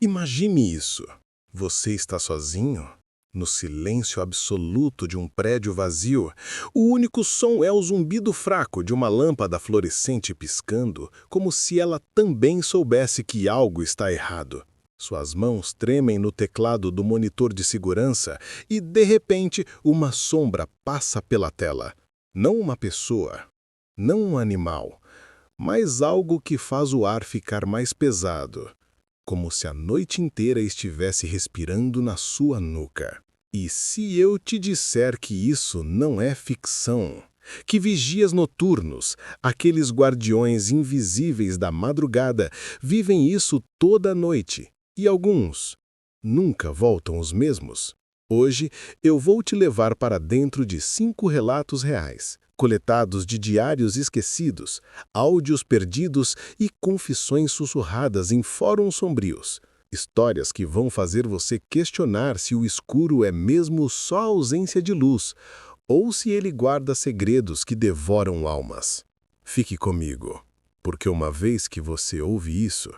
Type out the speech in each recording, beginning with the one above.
Imagine isso. Você está sozinho, no silêncio absoluto de um prédio vazio. O único som é o zumbido fraco de uma lâmpada fluorescente piscando, como se ela também soubesse que algo está errado. Suas mãos tremem no teclado do monitor de segurança e, de repente, uma sombra passa pela tela. Não uma pessoa, não um animal, mas algo que faz o ar ficar mais pesado, como se a noite inteira estivesse respirando na sua nuca. E se eu te disser que isso não é ficção? Que vigias noturnos, aqueles guardiões invisíveis da madrugada, vivem isso toda noite, e alguns nunca voltam os mesmos? Hoje eu vou te levar para dentro de 5 relatos reais, coletados de diários esquecidos, áudios perdidos e confissões sussurradas em fóruns sombrios. Histórias que vão fazer você questionar se o escuro é mesmo só ausência de luz, ou se ele guarda segredos que devoram almas. Fique comigo, porque uma vez que você ouve isso,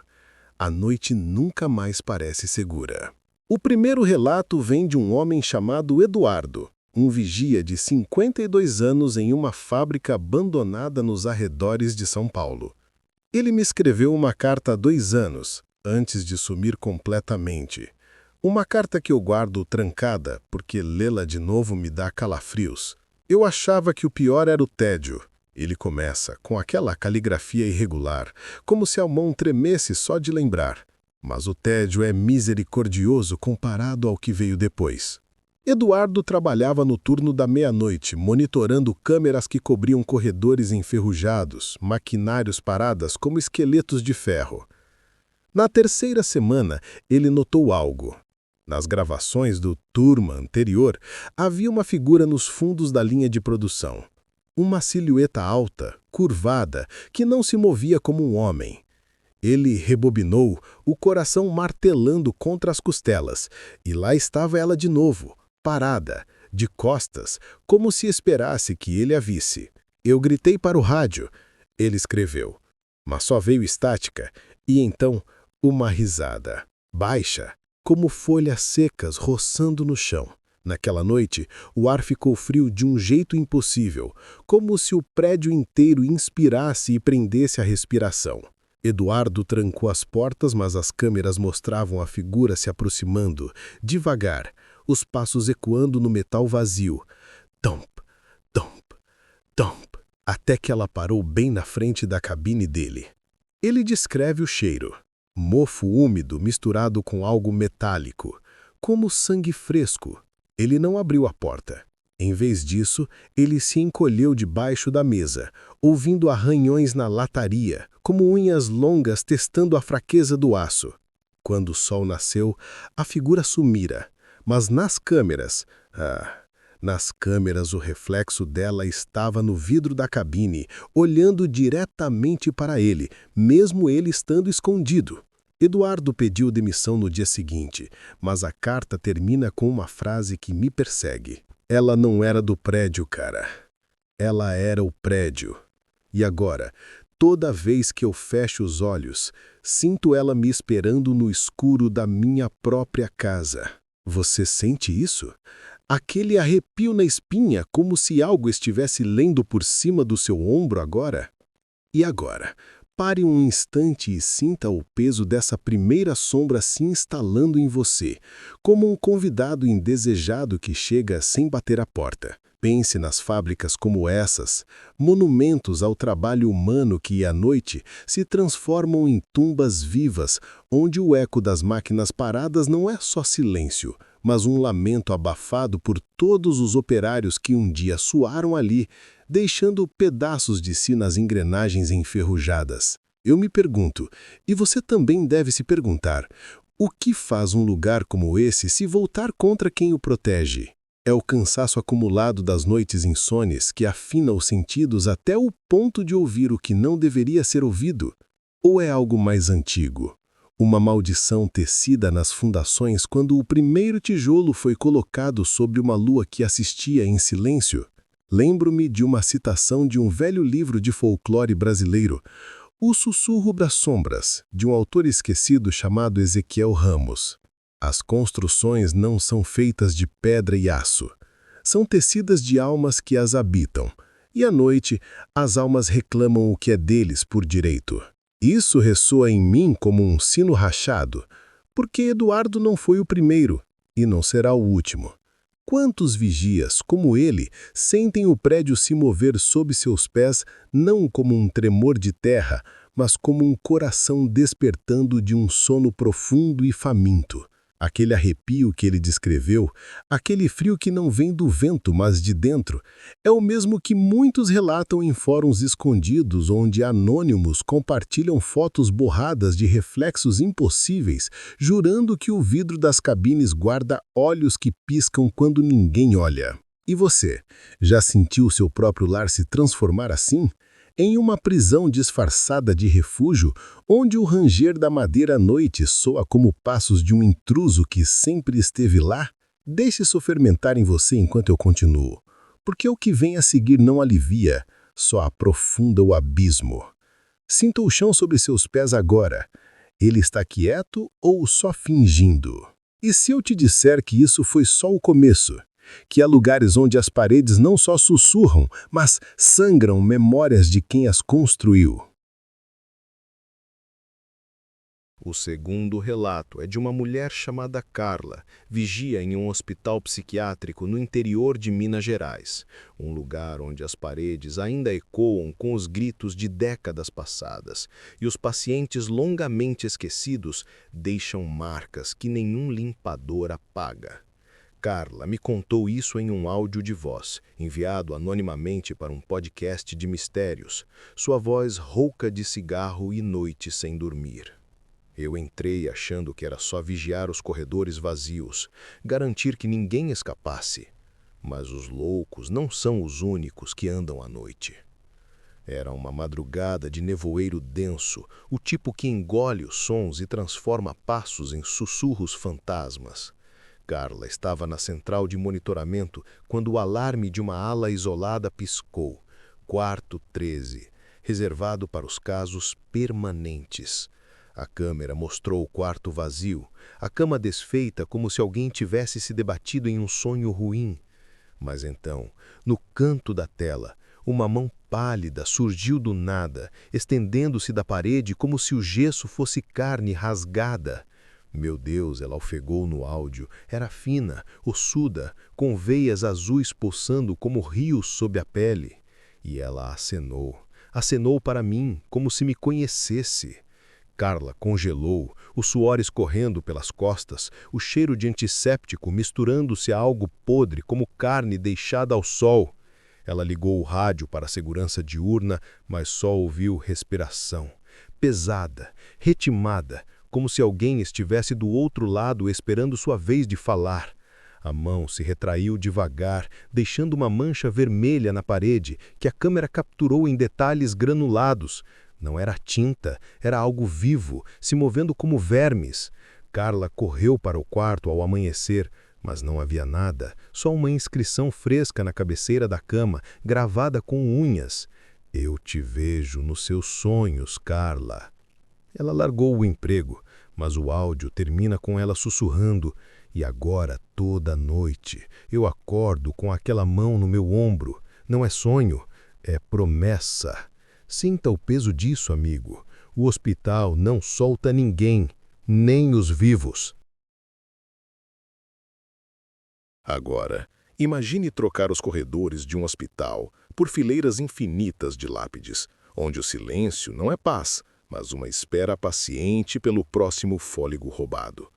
a noite nunca mais parece segura. O primeiro relato vem de um homem chamado Eduardo, um vigia de 52 anos em uma fábrica abandonada nos arredores de São Paulo. Ele me escreveu uma carta há 2 anos, antes de sumir completamente. Uma carta que eu guardo trancada, porque lê-la de novo me dá calafrios. Eu achava que o pior era o tédio. Ele começa com aquela caligrafia irregular, como se a mão tremesse só de lembrar. Mas o tédio é misericordioso comparado ao que veio depois. Eduardo trabalhava no turno da meia-noite, monitorando câmeras que cobriam corredores enferrujados, maquinários paradas como esqueletos de ferro. Na terceira semana, ele notou algo. Nas gravações do turma anterior, havia uma figura nos fundos da linha de produção. Uma silhueta alta, curvada, que não se movia como um homem. Ele rebobinou, o coração martelando contra as costelas, e lá estava ela de novo, parada, de costas, como se esperasse que ele a visse. Eu gritei para o rádio. Ele escreveu, mas só veio estática, e então uma risada, baixa, como folhas secas roçando no chão. Naquela noite, o ar ficou frio de um jeito impossível, como se o prédio inteiro inspirasse e prendesse a respiração. Eduardo trancou as portas, mas as câmeras mostravam a figura se aproximando, devagar, os passos ecoando no metal vazio. Tomp, tomp, tomp, até que ela parou bem na frente da cabine dele. Ele descreve o cheiro. Mofo úmido misturado com algo metálico, como sangue fresco. Ele não abriu a porta. Em vez disso, ele se encolheu debaixo da mesa, ouvindo arranhões na lataria, como unhas longas testando a fraqueza do aço. Quando o sol nasceu, a figura sumira, mas nas câmeras o reflexo dela estava no vidro da cabine, olhando diretamente para ele, mesmo ele estando escondido. Eduardo pediu demissão no dia seguinte, mas a carta termina com uma frase que me persegue. Ela não era do prédio, cara. Ela era o prédio. E agora, toda vez que eu fecho os olhos, sinto ela me esperando no escuro da minha própria casa. Você sente isso? Aquele arrepio na espinha, como se algo estivesse lendo por cima do seu ombro agora? E agora? Pare um instante e sinta o peso dessa primeira sombra se instalando em você, como um convidado indesejado que chega sem bater a porta. Pense nas fábricas como essas, monumentos ao trabalho humano que, à noite, se transformam em tumbas vivas, onde o eco das máquinas paradas não é só silêncio, mas um lamento abafado por todos os operários que um dia suaram ali, deixando pedaços de si nas engrenagens enferrujadas. Eu me pergunto, e você também deve se perguntar, o que faz um lugar como esse se voltar contra quem o protege? É o cansaço acumulado das noites insones que afina os sentidos até o ponto de ouvir o que não deveria ser ouvido? Ou é algo mais antigo? Uma maldição tecida nas fundações quando o primeiro tijolo foi colocado sobre uma lua que assistia em silêncio? Lembro-me de uma citação de um velho livro de folclore brasileiro. O Sussurro das Sombras, de um autor esquecido chamado Ezequiel Ramos. As construções não são feitas de pedra e aço. São tecidas de almas que as habitam. E à noite, as almas reclamam o que é deles por direito. Isso ressoa em mim como um sino rachado, porque Eduardo não foi o primeiro e não será o último. Quantos vigias, como ele, sentem o prédio se mover sob seus pés não como um tremor de terra, mas como um coração despertando de um sono profundo e faminto? Aquele arrepio que ele descreveu, aquele frio que não vem do vento, mas de dentro, é o mesmo que muitos relatam em fóruns escondidos onde anônimos compartilham fotos borradas de reflexos impossíveis, jurando que o vidro das cabines guarda olhos que piscam quando ninguém olha. E você, já sentiu seu próprio lar se transformar assim? Em uma prisão disfarçada de refúgio, onde o ranger da madeira à noite soa como passos de um intruso que sempre esteve lá? Deixe isso fermentar em você enquanto eu continuo, porque o que vem a seguir não alivia, só aprofunda o abismo. Sinta o chão sobre seus pés agora. Ele está quieto ou só fingindo? E se eu te disser que isso foi só o começo? Que há lugares onde as paredes não só sussurram, mas sangram memórias de quem as construiu. O segundo relato é de uma mulher chamada Carla, vigia em um hospital psiquiátrico no interior de Minas Gerais, um lugar onde as paredes ainda ecoam com os gritos de décadas passadas, e os pacientes longamente esquecidos deixam marcas que nenhum limpador apaga. Carla me contou isso em um áudio de voz, enviado anonimamente para um podcast de mistérios, sua voz rouca de cigarro e noite sem dormir. Eu entrei achando que era só vigiar os corredores vazios, garantir que ninguém escapasse. Mas os loucos não são os únicos que andam à noite. Era uma madrugada de nevoeiro denso, o tipo que engole os sons e transforma passos em sussurros fantasmas. Carla estava na central de monitoramento quando o alarme de uma ala isolada piscou. Quarto 13, reservado para os casos permanentes. A câmera mostrou o quarto vazio, a cama desfeita como se alguém tivesse se debatido em um sonho ruim. Mas então, no canto da tela, uma mão pálida surgiu do nada, estendendo-se da parede como se o gesso fosse carne rasgada. Meu Deus, ela ofegou no áudio. Era fina, ossuda, com veias azuis poçando como rios sob a pele. E ela acenou. Acenou para mim, como se me conhecesse. Carla congelou, o suor escorrendo pelas costas, o cheiro de antisséptico misturando-se a algo podre como carne deixada ao sol. Ela ligou o rádio para a segurança diurna, mas só ouviu respiração. Pesada, retimada, como se alguém estivesse do outro lado esperando sua vez de falar. A mão se retraiu devagar, deixando uma mancha vermelha na parede, que a câmera capturou em detalhes granulados. Não era tinta, era algo vivo, se movendo como vermes. Carla correu para o quarto ao amanhecer, mas não havia nada, só uma inscrição fresca na cabeceira da cama, gravada com unhas. Eu te vejo nos seus sonhos, Carla. Ela largou o emprego, mas o áudio termina com ela sussurrando. E agora, toda noite, eu acordo com aquela mão no meu ombro. Não é sonho, é promessa. Sinta o peso disso, amigo. O hospital não solta ninguém, nem os vivos. Agora, imagine trocar os corredores de um hospital por fileiras infinitas de lápides, onde o silêncio não é paz, mas uma espera paciente pelo próximo fôlego roubado.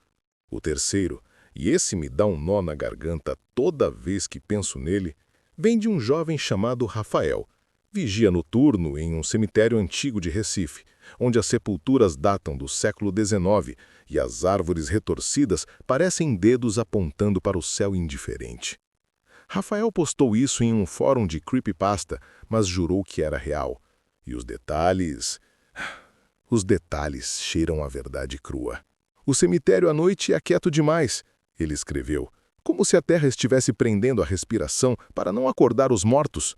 O terceiro, e esse me dá um nó na garganta toda vez que penso nele, vem de um jovem chamado Rafael, vigia noturno em um cemitério antigo de Recife, onde as sepulturas datam do século XIX e as árvores retorcidas parecem dedos apontando para o céu indiferente. Rafael postou isso em um fórum de creepypasta, mas jurou que era real. E os detalhes... Os detalhes cheiram a verdade crua. O cemitério à noite é quieto demais, ele escreveu, como se a terra estivesse prendendo a respiração para não acordar os mortos.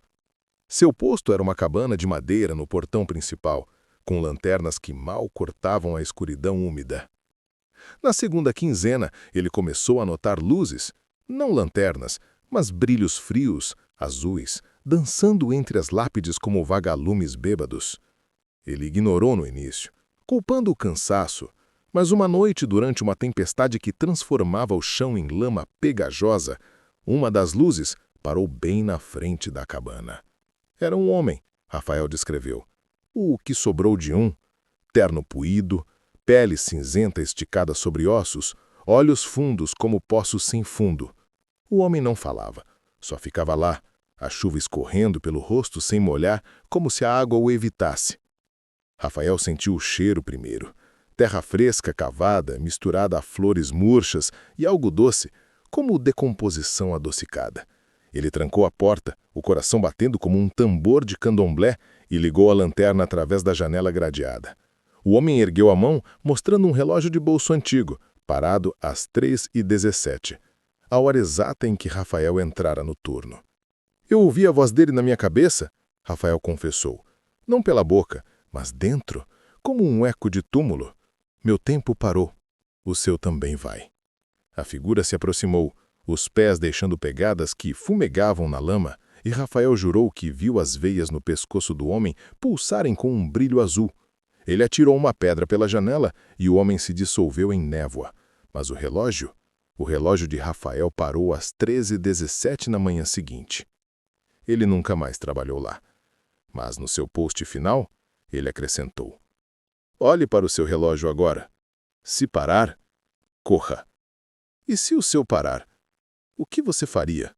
Seu posto era uma cabana de madeira no portão principal, com lanternas que mal cortavam a escuridão úmida. Na segunda quinzena, ele começou a notar luzes, não lanternas, mas brilhos frios, azuis, dançando entre as lápides como vagalumes bêbados. Ele ignorou no início, culpando o cansaço, mas uma noite, durante uma tempestade que transformava o chão em lama pegajosa, uma das luzes parou bem na frente da cabana. Era um homem, Rafael descreveu. O que sobrou de um, terno puído, pele cinzenta esticada sobre ossos, olhos fundos como poços sem fundo. O homem não falava, só ficava lá, a chuva escorrendo pelo rosto sem molhar, como se a água o evitasse. Rafael sentiu o cheiro primeiro. Terra fresca cavada, misturada a flores murchas e algo doce, como decomposição adocicada. Ele trancou a porta, o coração batendo como um tambor de candomblé, e ligou a lanterna através da janela gradeada. O homem ergueu a mão, mostrando um relógio de bolso antigo, parado às 3h17, a hora exata em que Rafael entrara no turno. Eu ouvi a voz dele na minha cabeça, Rafael confessou. Não pela boca, mas dentro, como um eco de túmulo. Meu tempo parou. O seu também vai. A figura se aproximou, os pés deixando pegadas que fumegavam na lama, e Rafael jurou que viu as veias no pescoço do homem pulsarem com um brilho azul. Ele atirou uma pedra pela janela e o homem se dissolveu em névoa. Mas o relógio de Rafael parou às 13h17 na manhã seguinte. Ele nunca mais trabalhou lá. Mas no seu post final, ele acrescentou: olhe para o seu relógio agora. Se parar, corra. E se o seu parar, o que você faria?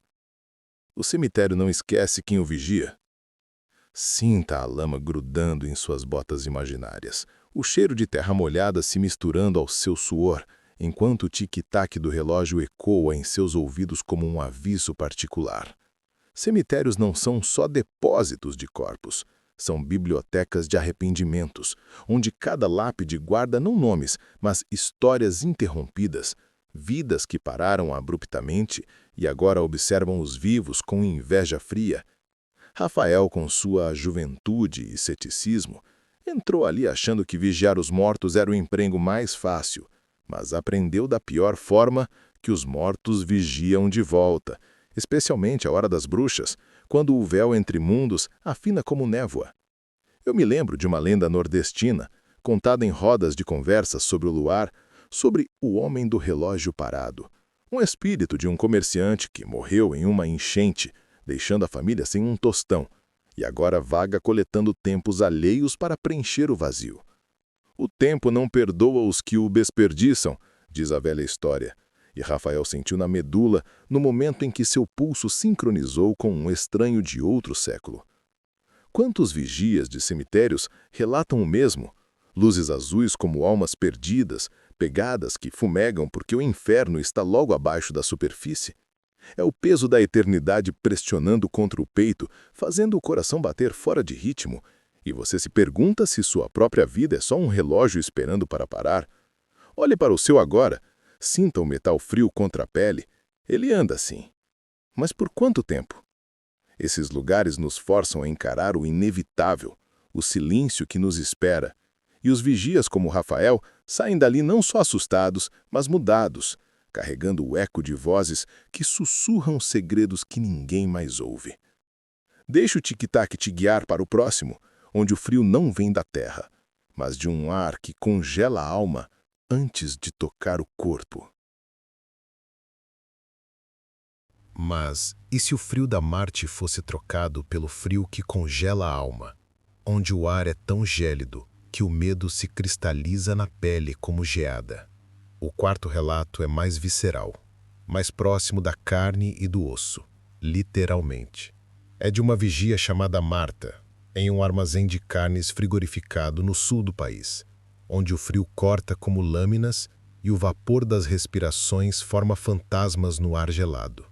O cemitério não esquece quem o vigia. Sinta a lama grudando em suas botas imaginárias, o cheiro de terra molhada se misturando ao seu suor, enquanto o tic-tac do relógio ecoa em seus ouvidos como um aviso particular. Cemitérios não são só depósitos de corpos, são bibliotecas de arrependimentos, onde cada lápide guarda não nomes, mas histórias interrompidas, vidas que pararam abruptamente e agora observam os vivos com inveja fria. Rafael, com sua juventude e ceticismo, entrou ali achando que vigiar os mortos era o emprego mais fácil, mas aprendeu da pior forma que os mortos vigiam de volta, especialmente à hora das bruxas, quando o véu entre mundos afina como névoa. Eu me lembro de uma lenda nordestina, contada em rodas de conversa sobre o luar, sobre o homem do relógio parado, um espírito de um comerciante que morreu em uma enchente, deixando a família sem um tostão, e agora vaga coletando tempos alheios para preencher o vazio. O tempo não perdoa os que o desperdiçam, diz a velha história, e Rafael sentiu na medula no momento em que seu pulso sincronizou com um estranho de outro século. Quantos vigias de cemitérios relatam o mesmo? Luzes azuis como almas perdidas, pegadas que fumegam porque o inferno está logo abaixo da superfície. É o peso da eternidade pressionando contra o peito, fazendo o coração bater fora de ritmo, e você se pergunta se sua própria vida é só um relógio esperando para parar. Olhe para o seu agora, sinta o metal frio contra a pele. Ele anda assim. Mas por quanto tempo? Esses lugares nos forçam a encarar o inevitável, o silêncio que nos espera. E os vigias como Rafael saem dali não só assustados, mas mudados, carregando o eco de vozes que sussurram segredos que ninguém mais ouve. Deixe o tic-tac te guiar para o próximo, onde o frio não vem da terra, mas de um ar que congela a alma antes de tocar o corpo. Mas e se o frio da Marte fosse trocado pelo frio que congela a alma, onde o ar é tão gélido que o medo se cristaliza na pele como geada? O quarto relato é mais visceral, mais próximo da carne e do osso, literalmente. É de uma vigia chamada Marta, em um armazém de carnes frigorificado no sul do país, onde o frio corta como lâminas e o vapor das respirações forma fantasmas no ar gelado.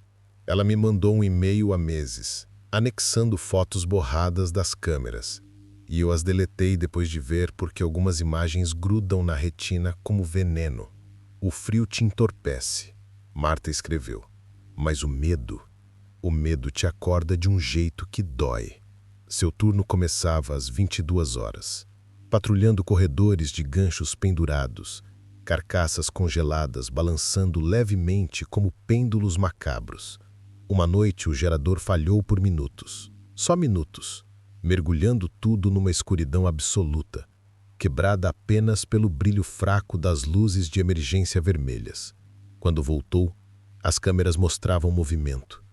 Ela me mandou um e-mail há meses, anexando fotos borradas das câmeras, e eu as deletei depois de ver porque algumas imagens grudam na retina como veneno. O frio te entorpece, Marta escreveu, mas o medo te acorda de um jeito que dói. Seu turno começava às 22 horas. patrulhando corredores de ganchos pendurados, carcaças congeladas balançando levemente como pêndulos macabros. Uma noite o gerador falhou por minutos, só minutos, mergulhando tudo numa escuridão absoluta, quebrada apenas pelo brilho fraco das luzes de emergência vermelhas. Quando voltou, as câmeras mostravam movimento.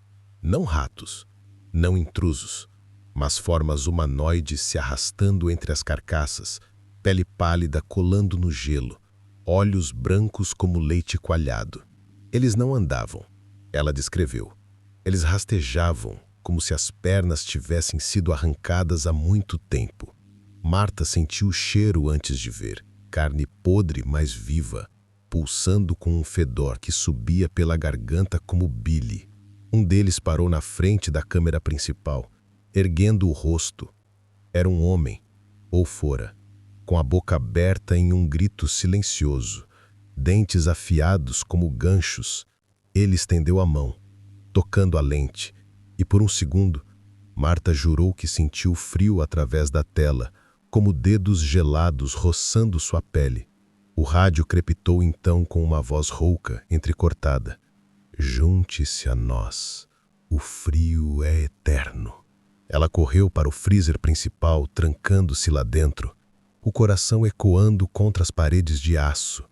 Não ratos, não intrusos, mas formas humanoides se arrastando entre as carcaças, pele pálida colando no gelo, olhos brancos como leite coalhado. Eles não andavam, ela descreveu. Eles rastejavam, como se as pernas tivessem sido arrancadas há muito tempo. Marta sentiu o cheiro antes de ver, carne podre, mas viva, pulsando com um fedor que subia pela garganta como bile. Um deles parou na frente da câmera principal, erguendo o rosto. Era um homem, ou fora, com a boca aberta em um grito silencioso, dentes afiados como ganchos. Ele estendeu a mão, tocando a lente, e por um segundo, Marta jurou que sentiu frio através da tela, como dedos gelados roçando sua pele. O rádio crepitou então com uma voz rouca, entrecortada. Junte-se a nós. O frio é eterno. Ela correu para o freezer principal, trancando-se lá dentro, o coração ecoando contra as paredes de aço,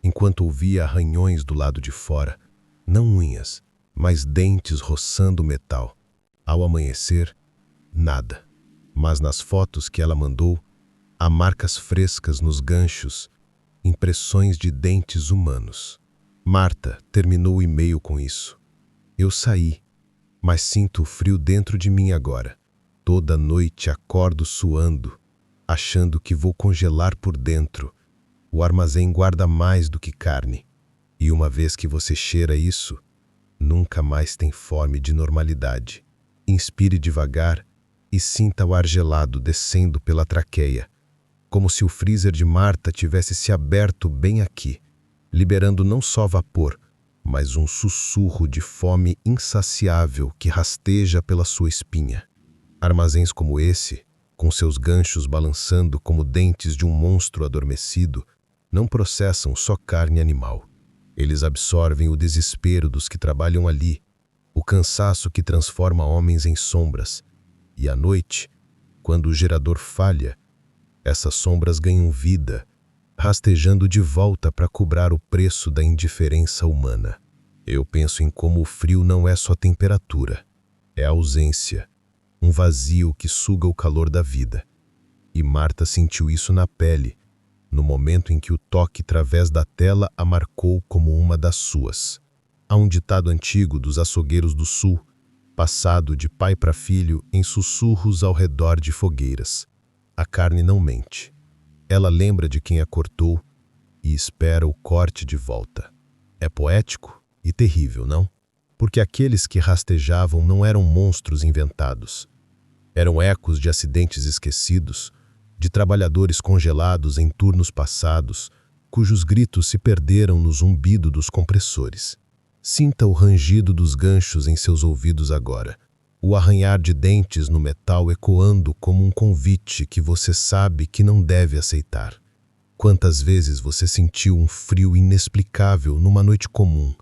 enquanto ouvia arranhões do lado de fora, não unhas, mas dentes roçando o metal. Ao amanhecer, nada. Mas nas fotos que ela mandou, há marcas frescas nos ganchos, impressões de dentes humanos. Marta terminou o e-mail com isso. Eu saí, mas sinto o frio dentro de mim agora. Toda noite acordo suando, achando que vou congelar por dentro. O armazém guarda mais do que carne. E uma vez que você cheira isso, nunca mais tem fome de normalidade. Inspire devagar e sinta o ar gelado descendo pela traqueia, como se o freezer de Marta tivesse se aberto bem aqui, liberando não só vapor, mas um sussurro de fome insaciável que rasteja pela sua espinha. Armazéns como esse, com seus ganchos balançando como dentes de um monstro adormecido, não processam só carne animal. Eles absorvem o desespero dos que trabalham ali, o cansaço que transforma homens em sombras. E à noite, quando o gerador falha, essas sombras ganham vida, rastejando de volta para cobrar o preço da indiferença humana. Eu penso em como o frio não é só temperatura, é ausência, um vazio que suga o calor da vida. E Marta sentiu isso na pele, no momento em que o toque através da tela a marcou como uma das suas. Há um ditado antigo dos açougueiros do sul, passado de pai para filho em sussurros ao redor de fogueiras. A carne não mente. Ela lembra de quem a cortou e espera o corte de volta. É poético e terrível, não? Porque aqueles que rastejavam não eram monstros inventados. Eram ecos de acidentes esquecidos, de trabalhadores congelados em turnos passados, cujos gritos se perderam no zumbido dos compressores. Sinta o rangido dos ganchos em seus ouvidos agora, o arranhar de dentes no metal ecoando como um convite que você sabe que não deve aceitar. Quantas vezes você sentiu um frio inexplicável numa noite comum,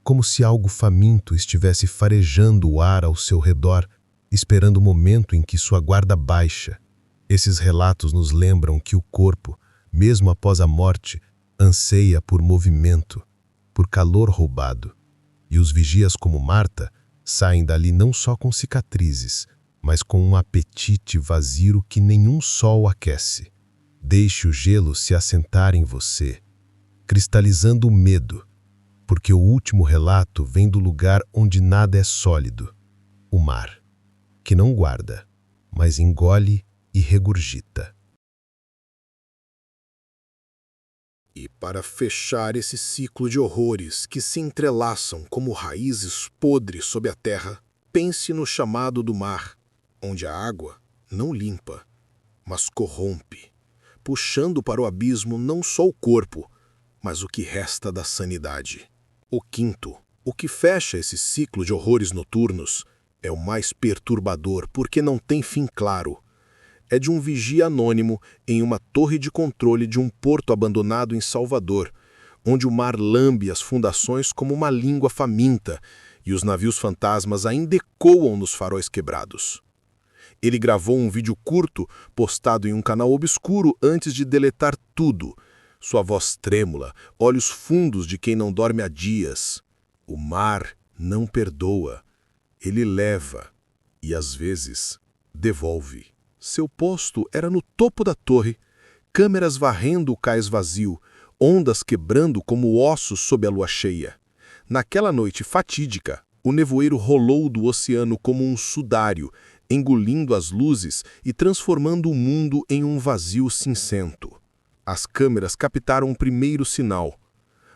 como se algo faminto estivesse farejando o ar ao seu redor, esperando o momento em que sua guarda baixa. Esses relatos nos lembram que o corpo, mesmo após a morte, anseia por movimento, por calor roubado. E os vigias como Marta saem dali não só com cicatrizes, mas com um apetite vazio que nenhum sol aquece. Deixe o gelo se assentar em você, cristalizando o medo, porque o último relato vem do lugar onde nada é sólido, o mar, que não guarda, mas engole e regurgita. E para fechar esse ciclo de horrores que se entrelaçam como raízes podres sob a terra, pense no chamado do mar, onde a água não limpa, mas corrompe, puxando para o abismo não só o corpo, mas o que resta da sanidade. O quinto, o que fecha esse ciclo de horrores noturnos, é o mais perturbador porque não tem fim claro. é de um vigia anônimo em uma torre de controle de um porto abandonado em Salvador, onde o mar lambe as fundações como uma língua faminta e os navios fantasmas ainda ecoam nos faróis quebrados. Ele gravou um vídeo curto postado em um canal obscuro antes de deletar tudo. Sua voz trêmula, olhos fundos de quem não dorme há dias. O mar não perdoa. Ele leva e, às vezes, devolve. Seu posto era no topo da torre, câmeras varrendo o cais vazio, ondas quebrando como ossos sob a lua cheia. Naquela noite fatídica, o nevoeiro rolou do oceano como um sudário, engolindo as luzes e transformando o mundo em um vazio cinzento. As câmeras captaram o primeiro sinal.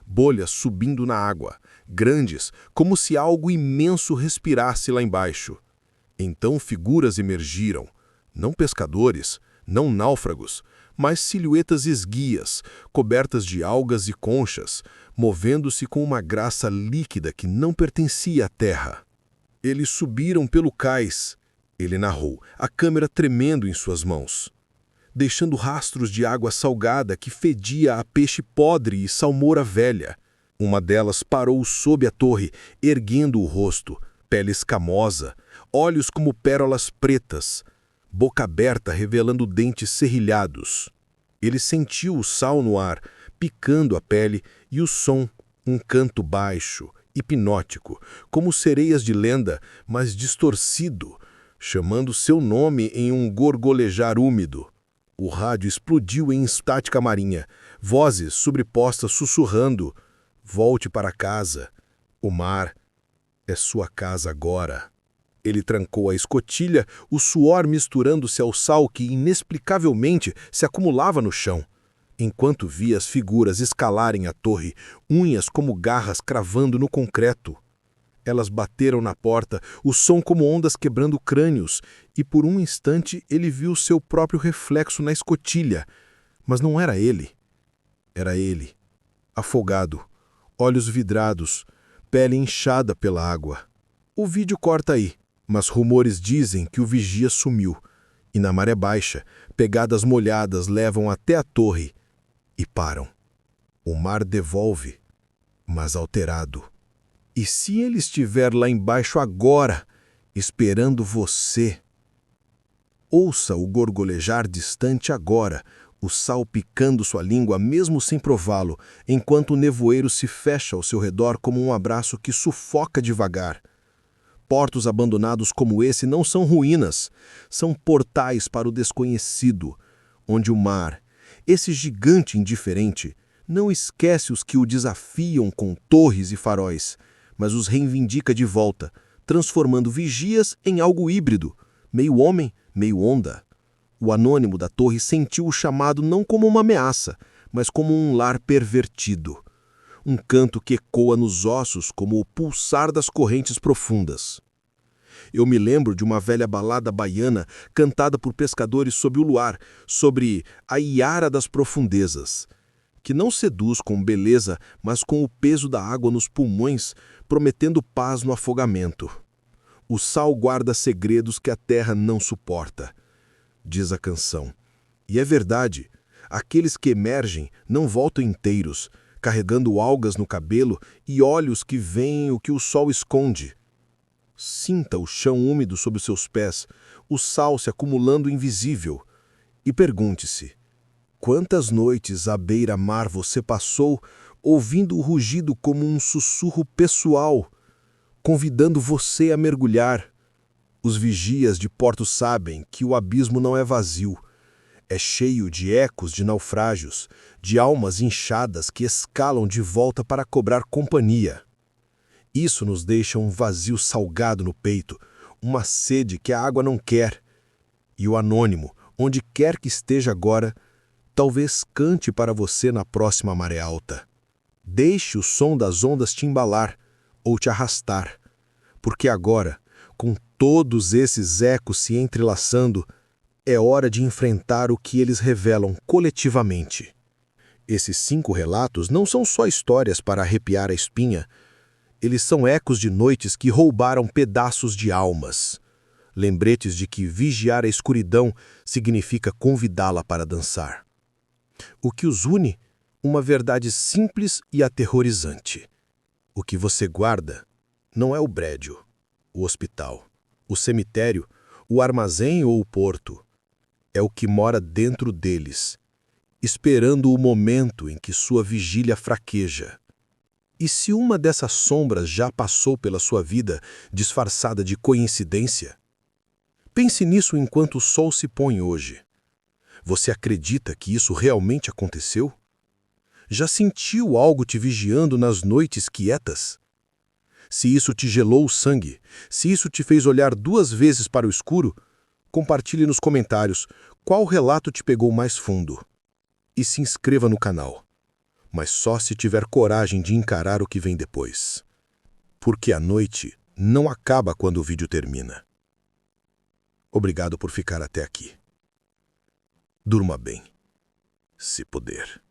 Bolhas subindo na água, grandes, como se algo imenso respirasse lá embaixo. Então figuras emergiram, não pescadores, não náufragos, mas silhuetas esguias, cobertas de algas e conchas, movendo-se com uma graça líquida que não pertencia à terra. Eles subiram pelo cais, ele narrou, a câmera tremendo em suas mãos, deixando rastros de água salgada que fedia a peixe podre e salmoura velha. Uma delas parou sob a torre, erguendo o rosto, pele escamosa, olhos como pérolas pretas, boca aberta revelando dentes serrilhados. Ele sentiu o sal no ar, picando a pele, e o som, um canto baixo, hipnótico, como sereias de lenda, mas distorcido, chamando seu nome em um gorgolejar úmido. O rádio explodiu em estática marinha, vozes sobrepostas sussurrando: volte para casa. O mar é sua casa agora. Ele trancou a escotilha, o suor misturando-se ao sal que inexplicavelmente se acumulava no chão, enquanto via as figuras escalarem a torre, unhas como garras cravando no concreto. Elas bateram na porta, o som como ondas quebrando crânios, e por um instante ele viu seu próprio reflexo na escotilha. Mas não era ele. Era ele, afogado, olhos vidrados, pele inchada pela água. O vídeo corta aí, mas rumores dizem que o vigia sumiu, e na maré baixa, pegadas molhadas levam até a torre e param. O mar devolve, mas alterado. E se ele estiver lá embaixo agora, esperando você? Ouça o gorgolejar distante agora, o sal picando sua língua mesmo sem prová-lo, enquanto o nevoeiro se fecha ao seu redor como um abraço que sufoca devagar. Portos abandonados como esse não são ruínas, são portais para o desconhecido, onde o mar, esse gigante indiferente, não esquece os que o desafiam com torres e faróis, mas os reivindica de volta, transformando vigias em algo híbrido, meio homem, meio onda. O anônimo da torre sentiu o chamado não como uma ameaça, mas como um lar pervertido. Um canto que ecoa nos ossos como o pulsar das correntes profundas. Eu me lembro de uma velha balada baiana cantada por pescadores sob o luar, sobre a iara das profundezas, que não seduz com beleza, mas com o peso da água nos pulmões, prometendo paz no afogamento. O sal guarda segredos que a terra não suporta, diz a canção. E é verdade, aqueles que emergem não voltam inteiros, carregando algas no cabelo e olhos que veem o que o sol esconde. Sinta o chão úmido sob os seus pés, o sal se acumulando invisível, e pergunte-se: quantas noites à beira-mar você passou ouvindo o rugido como um sussurro pessoal, convidando você a mergulhar? Os vigias de portos sabem que o abismo não é vazio, é cheio de ecos de naufrágios, de almas inchadas que escalam de volta para cobrar companhia. Isso nos deixa um vazio salgado no peito, uma sede que a água não quer. E o anônimo, onde quer que esteja agora, talvez cante para você na próxima maré alta. Deixe o som das ondas te embalar ou te arrastar, porque agora, com todos esses ecos se entrelaçando, é hora de enfrentar o que eles revelam coletivamente. Esses 5 relatos não são só histórias para arrepiar a espinha, eles são ecos de noites que roubaram pedaços de almas. Lembretes de que vigiar a escuridão significa convidá-la para dançar. O que os une? Uma verdade simples e aterrorizante. O que você guarda não é o prédio, o hospital, o cemitério, o armazém ou o porto. É o que mora dentro deles, esperando o momento em que sua vigília fraqueja. E se uma dessas sombras já passou pela sua vida disfarçada de coincidência? Pense nisso enquanto o sol se põe hoje. Você acredita que isso realmente aconteceu? Já sentiu algo te vigiando nas noites quietas? Se isso te gelou o sangue, se isso te fez olhar 2 vezes para o escuro, compartilhe nos comentários qual relato te pegou mais fundo. E se inscreva no canal, mas só se tiver coragem de encarar o que vem depois. Porque a noite não acaba quando o vídeo termina. Obrigado por ficar até aqui. Durma bem, se puder.